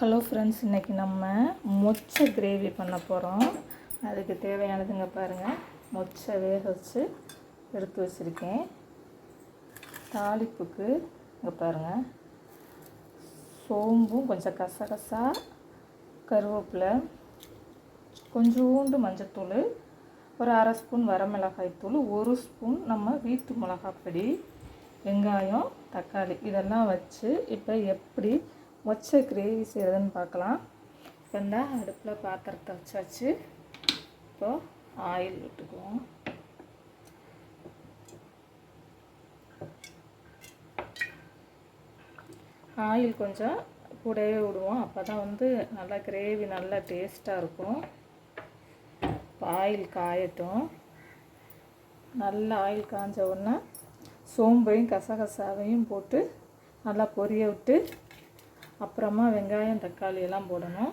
Hello friends, இன்றைக்கி நம்ம மொச்சை கிரேவி பண்ண போகிறோம். அதுக்கு தேவையானதுங்க பாருங்கள். மொச்சை வேக வச்சு எடுத்து வச்சுருக்கேன். தாளிப்புக்கு இங்கே பாருங்கள், சோம்பும் கொஞ்சம் கசகசா, கருவேப்பிலை, கொஞ்சோண்டு மஞ்சத்தூள், ஒரு அரை ஸ்பூன் வரமிளகாய் தூள், ஒரு ஸ்பூன் நம்ம வீட்டு மிளகாப்பொடி, வெங்காயம், தக்காளி இதெல்லாம் வச்சு இப்போ எப்படி மொச்சை கிரேவி செய்கிறதுன்னு பார்க்கலாம். இப்போ இந்த அடுப்பில் பாத்திரத்தை வச்சாச்சு. இப்போது ஆயில் விட்டுக்குவோம். ஆயில் கொஞ்சம் கூடவே விடுவோம், அப்போ தான் நல்லா கிரேவி நல்லா டேஸ்ட்டாக இருக்கும். இப்போ ஆயில் காயட்டும். நல்லா ஆயில் காஞ்ச உடனே சோம்பையும் கசகசாவையும் போட்டு நல்லா பொரிய விட்டு அப்புறமா வெங்காயம் தக்காளி எல்லாம் போடணும்.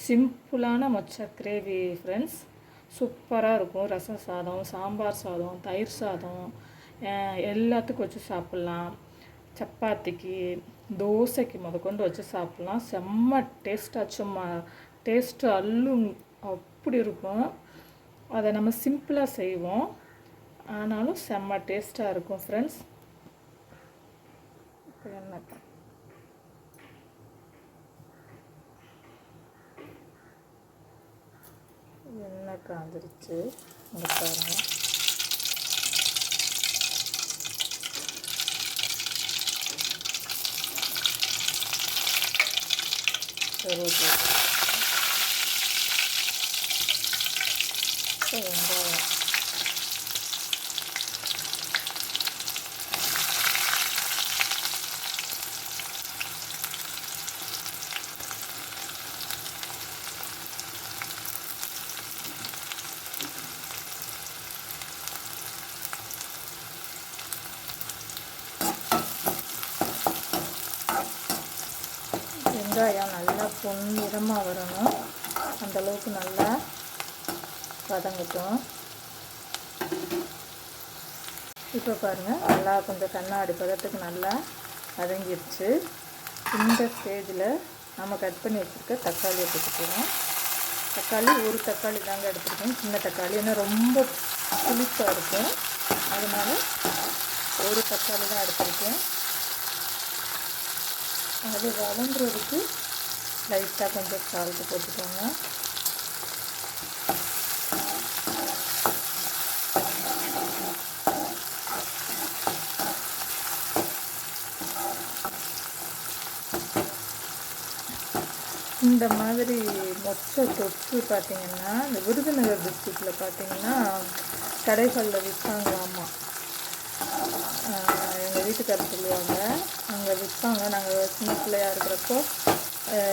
சிம்பிளான மொச்சை கிரேவி ஃப்ரெண்ட்ஸ், சூப்பராக இருக்கும். ரசம் சாதம், சாம்பார் சாதம், தயிர் சாதம் எல்லாத்துக்கும் வச்சு சாப்பிட்லாம். சப்பாத்திக்கு, தோசைக்கு முதற்கொண்டு வச்சு சாப்பிட்லாம். செம்ம டேஸ்ட்டாக, சும்மா டேஸ்ட்டு அள்ளும் அப்படி இருக்கும். அதை நம்ம சிம்பிளாக செய்வோம், ஆனாலும் செம்ம டேஸ்ட்டாக இருக்கும் ஃப்ரெண்ட்ஸ். எண்ணெய் காஞ்சிருச்சு. இங்கே பாருங்கள், கருவேப்பிலை, வெங்காயம், வெங்காயம் நல்லா பொன்னிறமாக வரணும், அந்தளவுக்கு நல்லா வதங்கட்டும். இப்போ பாருங்கள், நல்லா கொஞ்சம் கண்ணாடி பதத்துக்கு நல்லா வதங்கிடுச்சு. இந்த ஸ்டேஜில் நம்ம கட் பண்ணி வச்சுருக்க தக்காளியை போட்டுக்கிறோம். தக்காளி ஒரு தக்காளி தாங்க எடுத்துருக்கேன், சின்ன தக்காளி. ஏன்னா ரொம்ப புளிப்பாக இருக்கும், அதனால் ஒரு தக்காளி தான் எடுத்துருக்கேன். அது வதங்குறதுக்கு லைட்டாக கொஞ்சம் சால்ட்டு போட்டுக்கோங்க. இந்த மாதிரி மொச்சை தொக்கு பார்த்திங்கன்னா இந்த விருதுநகர் டிஸ்ட்ரிக்டில் பார்த்திங்கன்னா கடைகளில் விற்பாங்களாமா. எங்கள் வீட்டுக்காரர் சொல்லுவாங்க, அங்கே விற்பாங்க. நாங்கள் சின்ன பிள்ளையாக இருக்கிறப்போ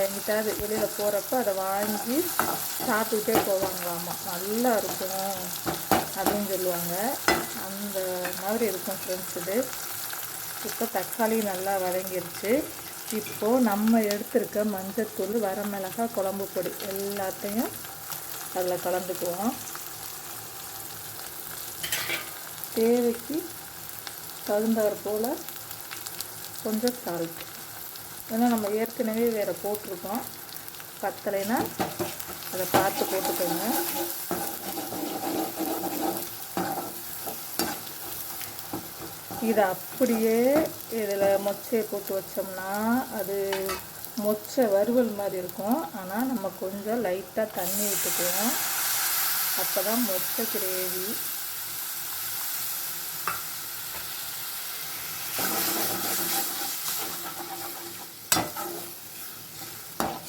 எங்கிட்டாவது வெளியில் போகிறப்போ அதை வாங்கி சாப்பிட்டுக்கிட்டே போவாங்களாமா. நல்லா இருக்கும் அப்படின்னு சொல்லுவாங்க. அந்த மாதிரி இருக்கும் ஃப்ரெண்ட்ஸ் இது. இப்போ தக்காளி நல்லா வதங்கிருச்சு. இப்போது நம்ம எடுத்துருக்க மஞ்சத்தூள், வரமிளகாய், குழம்பு பொடி எல்லாத்தையும் அதில் கலந்துக்குவோம். தேவைக்கு தகுந்தாற் போல் கொஞ்சம் சால்ட். ஏன்னா நம்ம ஏற்கனவே வேறு போட்டிருக்கோம், பத்தலைன்னா அதை பார்த்து போட்டுக்கோங்க. இதை அப்படியே இதில் மொச்சையை போட்டு வச்சோம்னா அது மொச்சை வறுவல் மாதிரி இருக்கும். ஆனால் நம்ம கொஞ்சம் லைட்டாக தண்ணி விட்டுக்குவோம், அப்போ தான் மொச்சை கிரேவி.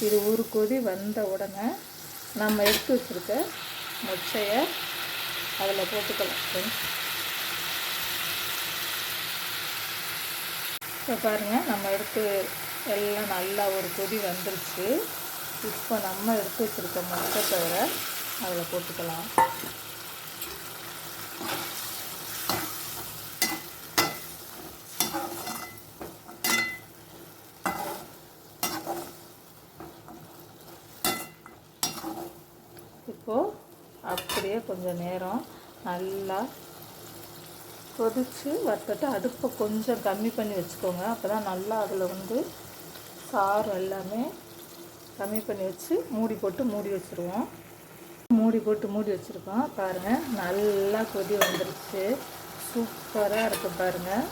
இது ஒரு கொதி வந்த உடனே நம்ம எடுத்து வச்சுருக்க மொச்சையை அதில் போட்டுக்கலாம் ஃப்ரெண்ட்ஸ். இப்போ பாருங்கள், நம்ம எடுத்து எல்லாம் நல்லா ஒரு கொதி வந்துருச்சு. இப்போ நம்ம எடுத்து வச்சுருக்க மொச்சை தவிர அதில் போட்டுக்கலாம். இப்போது அப்படியே கொஞ்சம் நேரம் நல்லா கொதித்து வறுத்துட்டு அடுப்பை கொஞ்சம் கம்மி பண்ணி வச்சுக்கோங்க. அப்போ தான் நல்லா அதில் சாறு எல்லாமே கம்மி பண்ணி வச்சு மூடி போட்டு மூடி வச்சுருவோம். மூடி போட்டு மூடி வச்சுருக்கோம். பாருங்கள், நல்லா கொதி வந்துருச்சு. சூப்பராக இருக்குது பாருங்கள்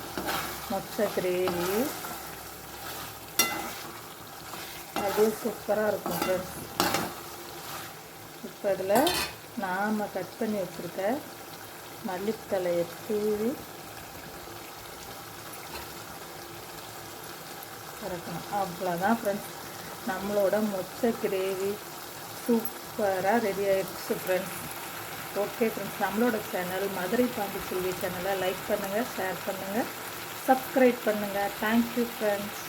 மொச்சை கிரேவி. அதுவே சூப்பராக இருக்கும் ஃப்ரெண்ட்ஸ். இப்போ இதில் நாம் கட் பண்ணி வச்சுருக்க மல்லித்தலையை தூவி இறக்கணும். அவ்வளோதான் ஃப்ரெண்ட்ஸ், நம்மளோட மொச்சை கிரேவி சூப்பராக ரெடி ஆகிடுச்சு ஃப்ரெண்ட்ஸ். ஓகே ஃப்ரெண்ட்ஸ், நம்மளோட சேனல் மதுரை பாண்டிச்செல்வி சேனலை லைக் பண்ணுங்கள், ஷேர் பண்ணுங்கள், சப்ஸ்கிரைப் பண்ணுங்கள். Thank you friends.